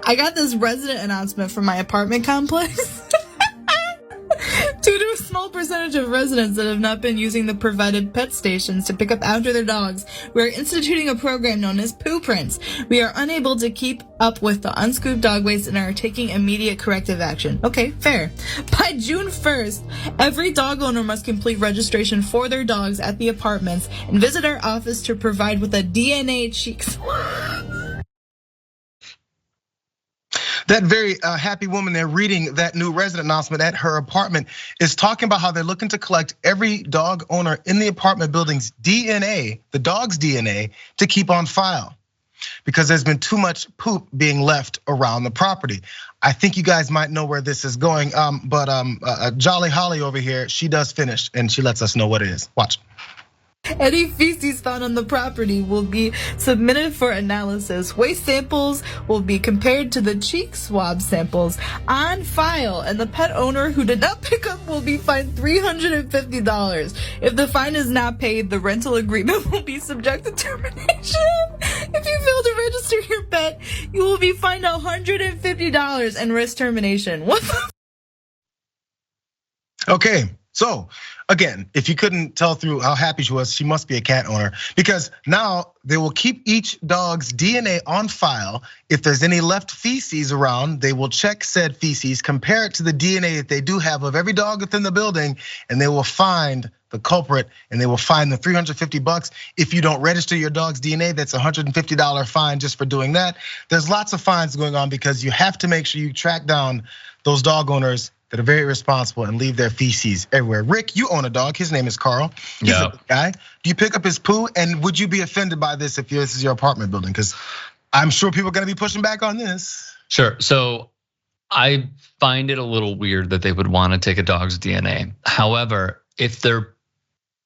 I got this resident announcement from my apartment complex. Due to a small percentage of residents that have not been using the provided pet stations to pick up after their dogs, we are instituting a program known as Poo Prints. We are unable to keep up with the unscooped dog waste and are taking immediate corrective action. Okay, fair. By June 1st, every dog owner must complete registration for their dogs at the apartments and visit our office to provide with a DNA cheek swab. That very happy woman there reading that new resident announcement at her apartment is talking about how they're looking to collect every dog owner in the apartment building's DNA, the dog's DNA, to keep on file. Because there's been too much poop being left around the property. I think you guys might know where this is going, but Jolly Holly over here, she does finish and she lets us know what it is. Watch. Any feces found on the property will be submitted for analysis. Waste samples will be compared to the cheek swab samples on file, and the pet owner who did not pick up will be fined $350. If the fine is not paid, the rental agreement will be subject to termination. If you fail to register your pet, you will be fined $150 and risk termination. What the? Okay, so again, if you couldn't tell through how happy she was, she must be a cat owner, because now they will keep each dog's DNA on file. If there's any left feces around, they will check said feces, compare it to the DNA that they do have of every dog within the building, and they will find the culprit and they will fine them $350. If you don't register your dog's DNA, that's a $150 fine just for doing that. There's lots of fines going on because you have to make sure you track down those dog owners that are very responsible and leave their feces everywhere. Rick, you own a dog. His name is Carl. He's a good guy. Do you pick up his poo? And would you be offended by this if this is your apartment building? Because I'm sure people are gonna be pushing back on this. Sure, so I find it a little weird that they would wanna take a dog's DNA. However, if they're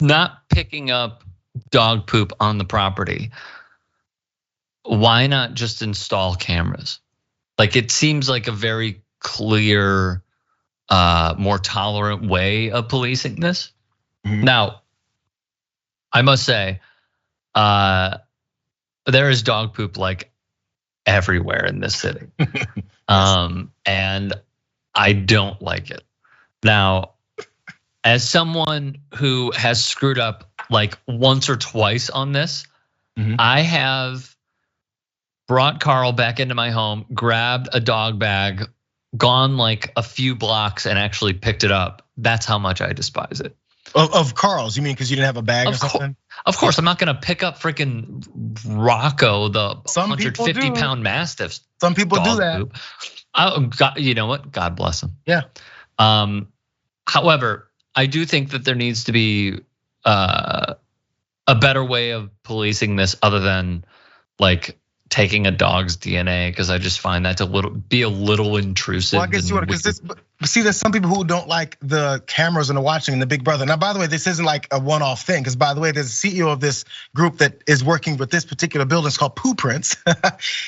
not picking up dog poop on the property, why not just install cameras? Like, it seems like a very clear, more tolerant way of policing this. Mm-hmm. Now, I must say, there is dog poop like everywhere in this city. And I don't like it. Now, as someone who has screwed up like once or twice on this, I have brought Carl back into my home, grabbed a dog bag, gone like a few blocks and actually picked it up. That's how much I despise it. Of Carl's, you mean because you didn't have a bag or something? Of course, I'm not gonna pick up freaking Rocco, the 150-pound Mastiff. Some people do that. Poop. Oh, God, you know what? God bless him. Yeah. However, I do think that there needs to be a better way of policing this other than like taking a dog's DNA, because I just find that to be a little intrusive. Well, I guess you want to, see, there's some people who don't like the cameras and the watching and the Big Brother. Now, by the way, this isn't like a one-off thing, because by the way, there's a CEO of this group that is working with this particular building. It's called Poo Prints.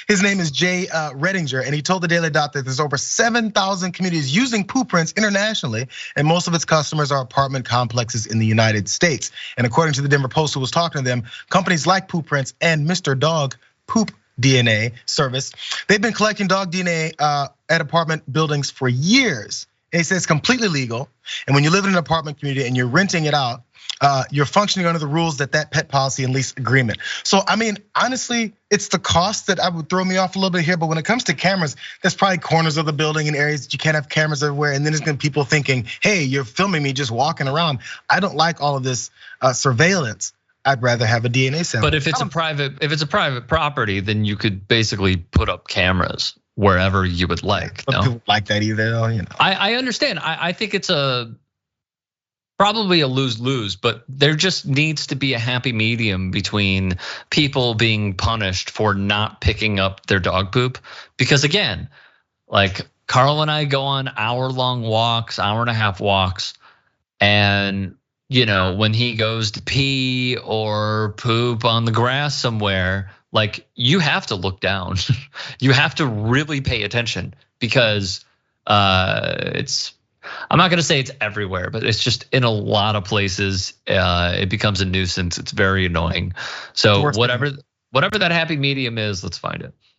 His name is Jay Redinger, and he told the Daily Dot that there's over 7,000 communities using Poo Prints internationally, and most of its customers are apartment complexes in the United States. And according to the Denver Post, who was talking to them, companies like Poo Prints and Mr. Dog Poop DNA service, they've been collecting dog DNA at apartment buildings for years. And he says it's completely legal. And when you live in an apartment community and you're renting it out, you're functioning under the rules that pet policy and lease agreement. So, I mean, honestly, it's the cost that I would throw me off a little bit here. But when it comes to cameras, there's probably corners of the building and areas that you can't have cameras everywhere. And then there's gonna be people thinking, hey, you're filming me just walking around. I don't like all of this surveillance. I'd rather have a DNA sample. But if it's a private property, then you could basically put up cameras wherever you would like. But people like that either, you know. I understand. I think it's probably a lose-lose, but there just needs to be a happy medium between people being punished for not picking up their dog poop. Because again, like Carl and I go on hour-long walks, hour-and-a-half walks, and you know, when he goes to pee or poop on the grass somewhere, like you have to look down. You have to really pay attention, because I'm not gonna say it's everywhere, but it's just in a lot of places. It becomes a nuisance. It's very annoying. So whatever that happy medium is, let's find it.